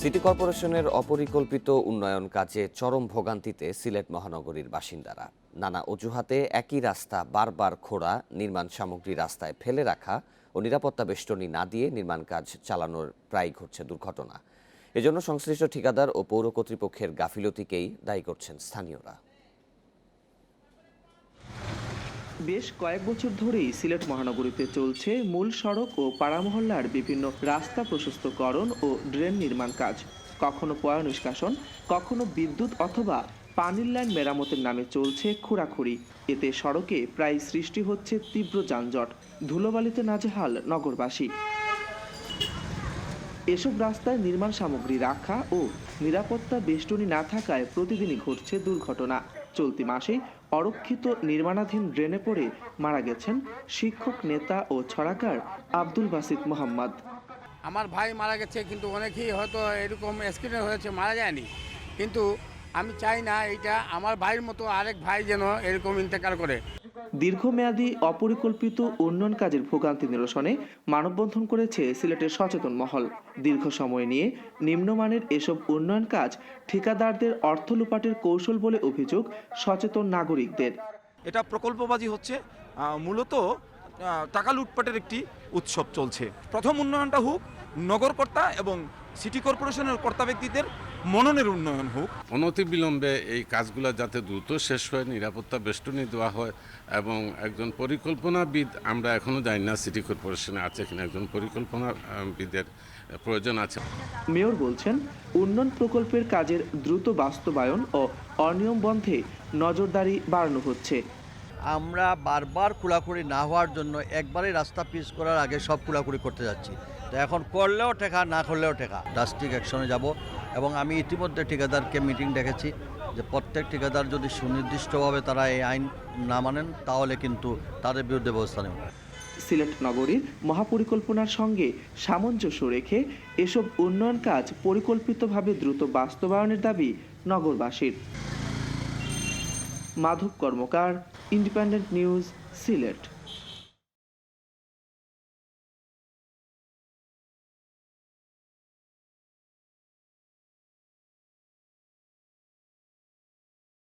City কর্পোরেশনের অপরিকল্পিত উন্নয়ন কাজে চরম ভোগান্তিতে সিলেট মহানগরীর বাসিন্দারা। নানা অজুহাতে একই রাস্তা বারবার খোঁড়া, নির্মাণ সামগ্রী রাস্তায় ফেলে রাখা ও নিরাপত্তা বেষ্টনী না দিয়ে নির্মাণ কাজ চালানোর প্রায় ঘটছে দুর্ঘটনা। এজন্য সংশ্লিষ্ট ঠিকাদার ও পৌর কর্তৃপক্ষের গাফিলতিকেই দায়ী করছেন স্থানীয়রা। বেশ কয়েক বছর ধরেই সিলেট মহানগরীতে চলছে মূল সড়ক ও পাড়া মহল্লার বিভিন্ন রাস্তা প্রশস্তকরণ ও ড্রেন নির্মাণ কাজ। কখনো পয় নিষ্কাশন, কখনো বিদ্যুৎ অথবা পানির লাইন মেরামতের নামে চলছে খোঁড়াখুড়ি। এতে সড়কে প্রায় সৃষ্টি হচ্ছে তীব্র যানজট, ধুলোবালিতে নাজেহাল নগরবাসী। এসব রাস্তায় নির্মাণ সামগ্রী রাখা ও নিরাপত্তা বেষ্টনী না থাকায় প্রতিদিনই ঘটছে দুর্ঘটনা। চলতি মাসেই অরক্ষিত নির্মাণাধীন ড্রেনে পড়ে মারা গেছেন শিক্ষক নেতা ও ছড়াকার আব্দুল বাসিত মোহাম্মদ। আমার ভাই মারা গেছে, কিন্তু অনেকেই হয়তো এরকম অ্যাক্সিডেন্ট হয়েছে, মারা যায়নি। কিন্তু আমি চাই না এইটা আমার ভাইয়ের মতো আরেক ভাই যেন এরকম ইন্তেকাল করে। দীর্ঘমেয়াদী অপরিকল্পিত উন্নয়ন কাজের ভোগান্তি নিরসনে মানববন্ধন করেছে সিলেটের সচেতন মহল। দীর্ঘ সময় নিয়ে নিম্নমানের এসব উন্নয়ন কাজ ঠিকাদারদের অর্থ লুপাটের কৌশল বলে অভিযোগ সচেতন নাগরিকদের। এটা প্রকল্পবাজি হচ্ছে, মূলত টাকা লুটপাটের একটি উৎসব চলছে। প্রথম উন্নয়নটা হোক নগরকর্তা এবং সিটি কর্পোরেশনের কর্তা ব্যক্তিদের মননের উন্নয়ন হোক। অনতিবিলম্বে এই কাজগুলো যাতে দ্রুত শেষ হয়, নিরাপত্তা বেষ্টনী দেওয়া হয় এবং একজন পরিকল্পনাবিদ, আমরা এখনো জানি না সিটি কর্পোরেশনে আছে কিনা একজন পরিকল্পনাবিদের প্রয়োজন আছে। মেয়র বলছেন, উন্নয়ন প্রকল্পের কাজের দ্রুত বাস্তবায়ন ও অনিয়ম বন্ধে নজরদারি বাড়ানো হচ্ছে। আমরা বারবার খোঁড়াখুড়ি না হওয়ার জন্য একবারই রাস্তা পিচ করার আগে সব খোঁড়াখুড়ি করতে যাচ্ছি। তো এখন করলেও টেকা, না করলেও টেকা। ড্রাস্টিক অ্যাকশনে যাব এবং আমি ইতিমধ্যে ঠিকাদারকে মিটিং ডেকেছি যে প্রত্যেক ঠিকাদার যদি সুনির্দিষ্টভাবে তারা এই আইন না মানেন তাহলে কিন্তু তাদের বিরুদ্ধে ব্যবস্থা নেব। সিলেট নগরীর মহাপরিকল্পনার সঙ্গে সামঞ্জস্য রেখে এসব উন্নয়ন কাজ পরিকল্পিতভাবে দ্রুত বাস্তবায়নের দাবি নগরবাসীর। মাধব কর্মকার, ইন্ডিপেন্ডেন্ট নিউজ, সিলেট।